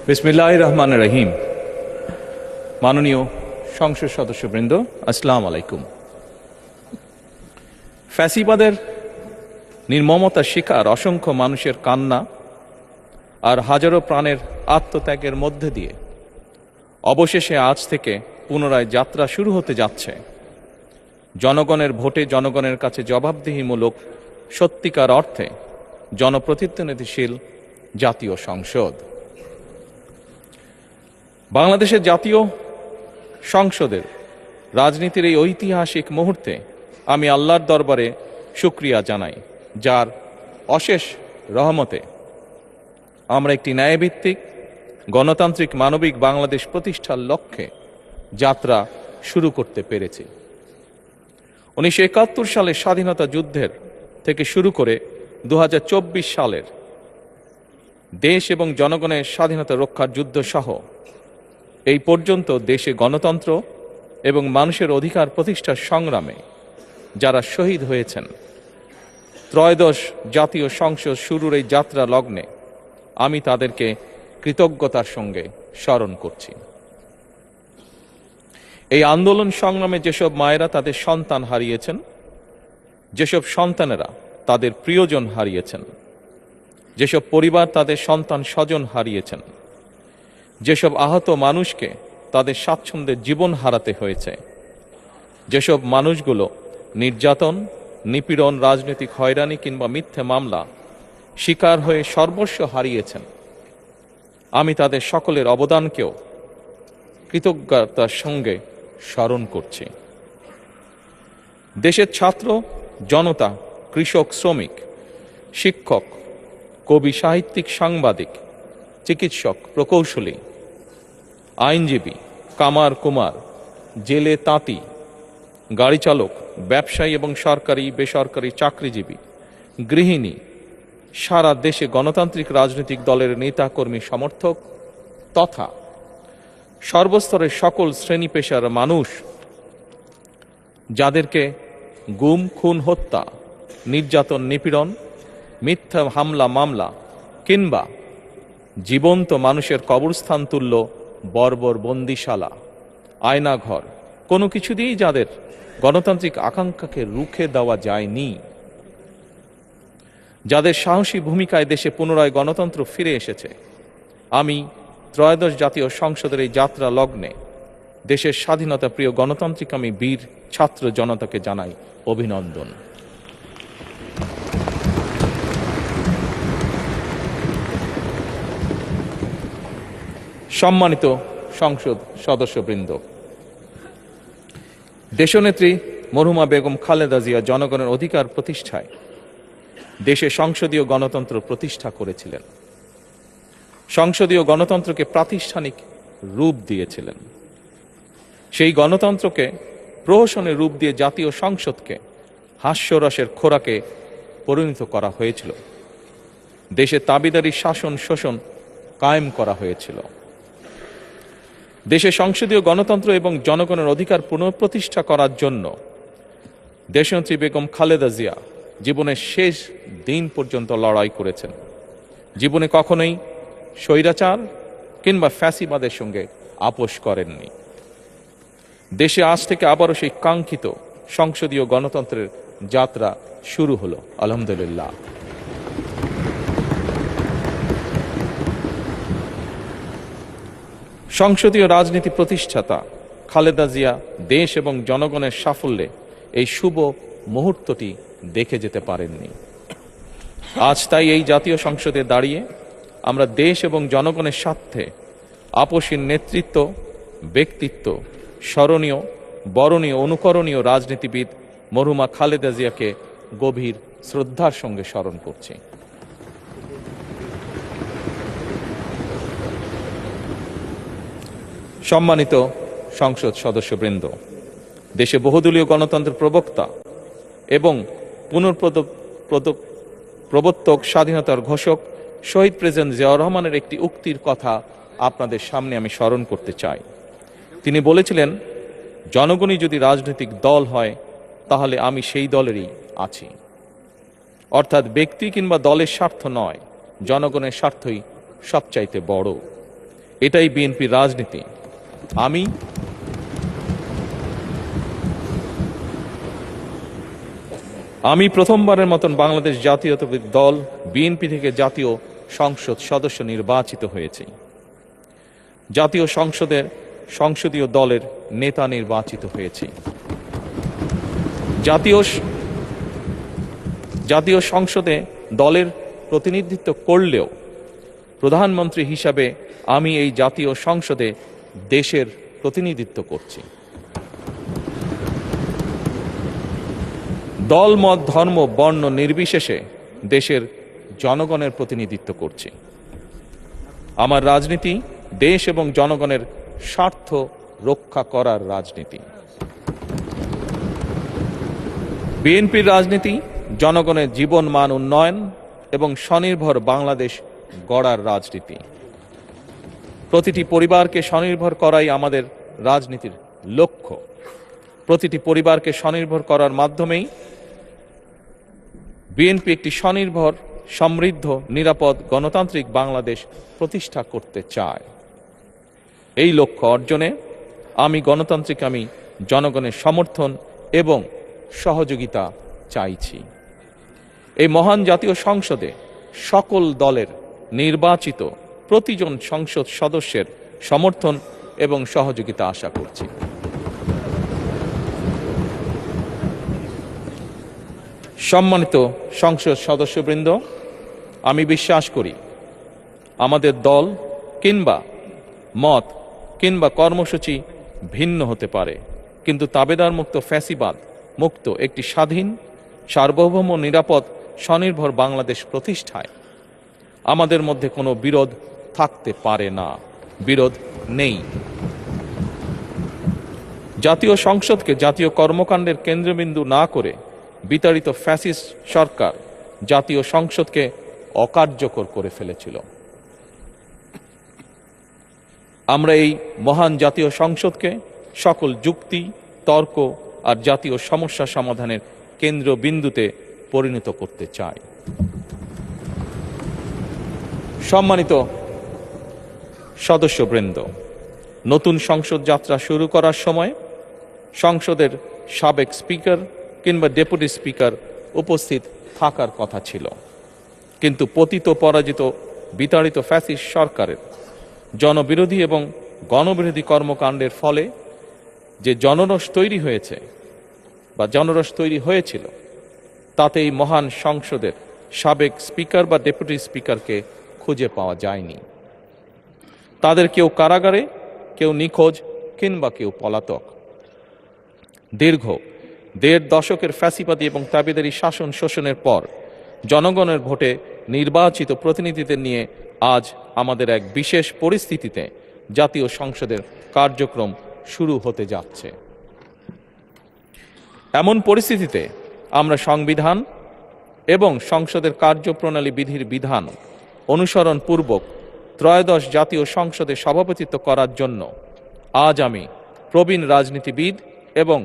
বিসমিল্লাহির রহমানির রহিম। মাননীয় সংসদ সদস্যবৃন্দ, আসসালামু আলাইকুম। ফ্যাসিবাদের নির্মমতার শিকার অসংখ্য মানুষের কান্না আর হাজারো প্রাণের আত্মত্যাগের মধ্যে দিয়ে অবশেষে আজ থেকে পুনরায় যাত্রা শুরু হতে যাচ্ছে জনগণের ভোটে জনগণের কাছে জবাবদিহিমূলক সত্যিকার অর্থে জনপ্রতিনিধিশীল জাতীয় সংসদ। বাংলাদেশের জাতীয় সংসদের রাজনীতির এই ঐতিহাসিক মুহূর্তে আমি আল্লাহর দরবারে শুকরিয়া জানাই, যার অশেষ রহমতে আমরা একটি ন্যায়ভিত্তিক গণতান্ত্রিক মানবিক বাংলাদেশ প্রতিষ্ঠার লক্ষ্যে যাত্রা শুরু করতে পেরেছি। 1971 সালের স্বাধীনতা যুদ্ধের থেকে শুরু করে 2024 সালের দেশ এবং জনগণের স্বাধীনতা রক্ষার যুদ্ধ সহ এই পর্যন্ত দেশে গণতন্ত্র এবং মানুষের অধিকার প্রতিষ্ঠার সংগ্রামে যারা শহীদ হয়েছেন, ত্রয়োদশ জাতীয় সংসদ শুরুর এই যাত্রা লগ্নে আমি তাদেরকে কৃতজ্ঞতার সঙ্গে স্মরণ করছি। এই আন্দোলন সংগ্রামে যেসব মায়েরা তাদের সন্তান হারিয়েছেন, যেসব সন্তানেরা তাদের প্রিয়জন হারিয়েছেন, যেসব পরিবার তাদের সন্তান স্বজন হারিয়েছেন, যেসব আহত মানুষকে তাদের স্বাচ্ছন্দ্যের জীবন হারাতে হয়েছে, যেসব মানুষগুলো নির্যাতন, নিপীড়ন, রাজনৈতিক হয়রানি কিংবা মিথ্যে মামলা শিকার হয়ে সর্বস্ব হারিয়েছেন, আমি তাদের সকলের অবদানকেও কৃতজ্ঞতার সঙ্গে স্মরণ করছি। দেশের ছাত্র জনতা, কৃষক, শ্রমিক, শিক্ষক, কবি, সাহিত্যিক, সাংবাদিক, চিকিৎসক, প্রকৌশলী, আইনজীবী, কামার কুমার, জেলে তাঁতি, গাড়ি চালক, ব্যবসায়ী এবং সরকারি বেসরকারি চাকরিজীবী, গৃহিণী, সারা দেশে গণতান্ত্রিক রাজনৈতিক দলের নেতা কর্মী সমর্থক তথা সর্বস্তরের সকল শ্রেণী পেশার মানুষ যাদেরকে গুম, খুন, হত্যা, নির্যাতন, নিপীড়ন, মিথ্যা হামলা মামলা কিংবা জীবন্ত মানুষের কবরস্থান তুল্য বর্বর বন্দিশালা, আয়নাঘর, কোনো কিছু দিয়েই যাদের গণতান্ত্রিক আকাঙ্ক্ষাকে রুখে দেওয়া যায়নি, যাদের সাহসী ভূমিকায় দেশে পুনরায় গণতন্ত্র ফিরে এসেছে, আমি ত্রয়োদশ জাতীয় সংসদের এই যাত্রা লগ্নে দেশের স্বাধীনতা প্রিয় গণতান্ত্রিক আমি বীর ছাত্র জনতাকে জানাই অভিনন্দন। সম্মানিত সংসদ সদস্যবৃন্দ, দেশনেত্রী মরহুমা বেগম খালেদা জিয়া জনগণের অধিকার প্রতিষ্ঠায় দেশে সংসদীয় গণতন্ত্র প্রতিষ্ঠা করেছিলেন, সংসদীয় গণতন্ত্রকে প্রাতিষ্ঠানিক রূপ দিয়েছিলেন। সেই গণতন্ত্রকে প্রহসনের রূপ দিয়ে জাতীয় সংসদকে হাস্যরসের খোরাকে পরিণত করা হয়েছিল। দেশে তাবিদারি শাসন শোষণ কায়েম করা হয়েছিল। দেশে সংসদীয় গণতন্ত্র এবং জনগণের অধিকার পুনঃপ্রতিষ্ঠা করার জন্য দেশনেত্রী বেগম খালেদা জিয়া জীবনের শেষ দিন পর্যন্ত লড়াই করেছেন। জীবনে কখনোই স্বৈরাচার কিংবা ফ্যাসিবাদের সঙ্গে আপোষ করেননি। দেশে আজ থেকে আবারও সেই কাঙ্ক্ষিত সংসদীয় গণতন্ত্রের যাত্রা শুরু হলো, আলহামদুলিল্লাহ। সংসদীয় রাজনীতি প্রতিষ্ঠাতা খালেদা জিয়া দেশ এবং জনগণের সাফল্যে এই শুভ মুহূর্তটি দেখে যেতে পারেননি। আজ তাই এই জাতীয় সংসদে দাঁড়িয়ে আমরা দেশ এবং জনগণের স্বার্থে আপসীর নেতৃত্ব, ব্যক্তিত্ব, স্মরণীয়, বরণীয়, অনুকরণীয় রাজনীতিবিদ মরহুমা খালেদা জিয়াকে গভীর শ্রদ্ধার সঙ্গে স্মরণ করছি। সম্মানিত সংসদ সদস্যবৃন্দ, দেশে বহুদলীয় গণতন্ত্রের প্রবক্তা এবং প্রবর্তক, স্বাধীনতার ঘোষক শহীদ প্রেসিডেন্ট জিয়াউর রহমানের একটি উক্তির কথা আপনাদের সামনে আমি স্মরণ করতে চাই। তিনি বলেছিলেন, জনগণই যদি রাজনৈতিক দল হয় তাহলে আমি সেই দলেরই আছি। অর্থাৎ ব্যক্তি কিংবা দলের স্বার্থ নয়, জনগণের স্বার্থই সবচাইতে বড়। এটাই বিএনপির রাজনীতি। আমি প্রথমবারের মতন বাংলাদেশ জাতীয়তাবাদী দল বিএনপি থেকে জাতীয় সংসদ সদস্য নির্বাচিত হয়েছি। জাতীয় সংসদের সংসদীয় দলের নেতা নির্বাচিত হয়েছি। জাতীয় সংসদে দলের প্রতিনিধিত্ব করলেও প্রধানমন্ত্রী হিসাবে আমি এই জাতীয় সংসদে দেশের প্রতিনিধিত্ব করছি। দল, মত, ধর্ম, বর্ণ নির্বিশেষে দেশের জনগণের প্রতিনিধিত্ব করছি। আমার রাজনীতি দেশ এবং জনগণের স্বার্থ রক্ষা করার রাজনীতি। বিএনপির রাজনীতি জনগণের জীবন মান উন্নয়ন এবং স্বনির্ভর বাংলাদেশ গড়ার রাজনীতি। প্রতিটি পরিবারকে স্বনির্ভর করাই আমাদের রাজনীতির লক্ষ্য। প্রতিটি পরিবারকে স্বনির্ভর করার মাধ্যমেই বিএনপি একটি স্বনির্ভর, সমৃদ্ধ, নিরাপদ, গণতান্ত্রিক বাংলাদেশ প্রতিষ্ঠা করতে চায়। এই লক্ষ্য অর্জনে আমি জনগণের সমর্থন এবং সহযোগিতা চাইছি। এই মহান জাতীয় সংসদে সকল দলের নির্বাচিত প্রতিজন সংসদ সদস্যের সমর্থন এবং সহযোগিতা আশা করছি। সম্মানিত সংসদ সদস্যবৃন্দ, আমি বিশ্বাস করি আমাদের দল কিংবা মত কিংবা কর্মসূচি ভিন্ন হতে পারে, কিন্তু তাবেদার মুক্ত, ফ্যাসিবাদ মুক্ত একটি স্বাধীন, সার্বভৌম, নিরাপদ, স্বনির্ভর বাংলাদেশ প্রতিষ্ঠায় আমাদের মধ্যে কোনো বিরোধ থাকতে পারে না, বিরোধ নেই। জাতীয় সংসদকে জাতীয় কর্মকাণ্ডের কেন্দ্রবিন্দু না করে বিতাড়িত ফ্যাসিস্ট সরকার জাতীয় সংসদকে অকার্যকর করে ফেলেছিল। আমরা এই মহান জাতীয় সংসদকে সকল যুক্তি, তর্ক আর জাতীয় সমস্যা সমাধানের কেন্দ্রবিন্দুতে পরিণত করতে চাই। সম্মানিত সদস্যবৃন্দ, নতুন সংসদ যাত্রা শুরু করার সময় সংসদের সাবেক স্পিকার কিংবা ডেপুটি স্পিকার উপস্থিত থাকার কথা ছিল, কিন্তু পতিত, পরাজিত, বিতাড়িত ফ্যাসিস্ট সরকারের জনবিরোধী এবং গণবিরোধী কর্মকাণ্ডের ফলে যে জনরোষ তৈরি হয়েছিল তাতে এই মহান সংসদের সাবেক স্পিকার বা ডেপুটি স্পিকারকে খুঁজে পাওয়া যায়নি। তাদের কেউ কারাগারে, কেউ নিখোঁজ কিংবা কেউ পলাতক। দীর্ঘ ১.৫ দশকের ফ্যাসিবাদী এবং তাবেদারি শাসন শোষণের পর জনগণের ভোটে নির্বাচিত প্রতিনিধিদের নিয়ে আজ আমাদের এক বিশেষ পরিস্থিতিতে জাতীয় সংসদের কার্যক্রম শুরু হতে যাচ্ছে। এমন পরিস্থিতিতে আমরা সংবিধান এবং সংসদের কার্যপ্রণালী বিধির বিধান অনুসরণ পূর্বক ত্রয়োদশ জাতীয় সংসদে সভাপতিত্ব করার জন্য আজ আমি প্রবীণ রাজনীতিবিদ এবং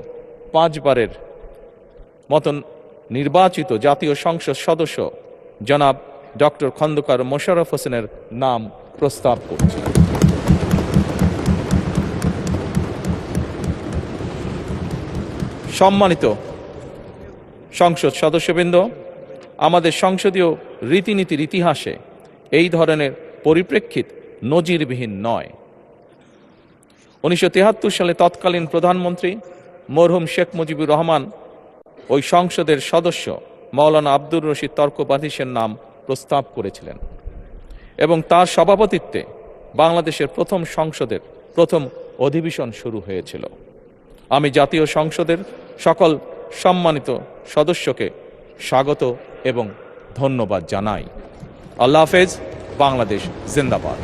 5 বারের মতন নির্বাচিত জাতীয় সংসদ সদস্য জনাব ডক্টর খন্দকার মোশাররফ হোসেনের নাম প্রস্তাব করছি। সম্মানিত সংসদ সদস্যবৃন্দ, আমাদের সংসদীয় রীতিনীতির ইতিহাসে এই ধরনের পরিপ্রেক্ষিত নজিরবিহীন নয়। 1973 সালে তৎকালীন প্রধানমন্ত্রী মরহুম শেখ মুজিবুর রহমান ওই সংসদের সদস্য মাওলানা আব্দুর রশিদ তর্কবাদীশের নাম প্রস্তাব করেছিলেন এবং তার সভাপতিত্বে বাংলাদেশের প্রথম সংসদের প্রথম অধিবেশন শুরু হয়েছিল। আমি জাতীয় সংসদের সকল সম্মানিত সদস্যকে স্বাগত এবং ধন্যবাদ জানাই। আল্লাহ হাফেজ। বাংলাদেশ জিন্দাবাদ।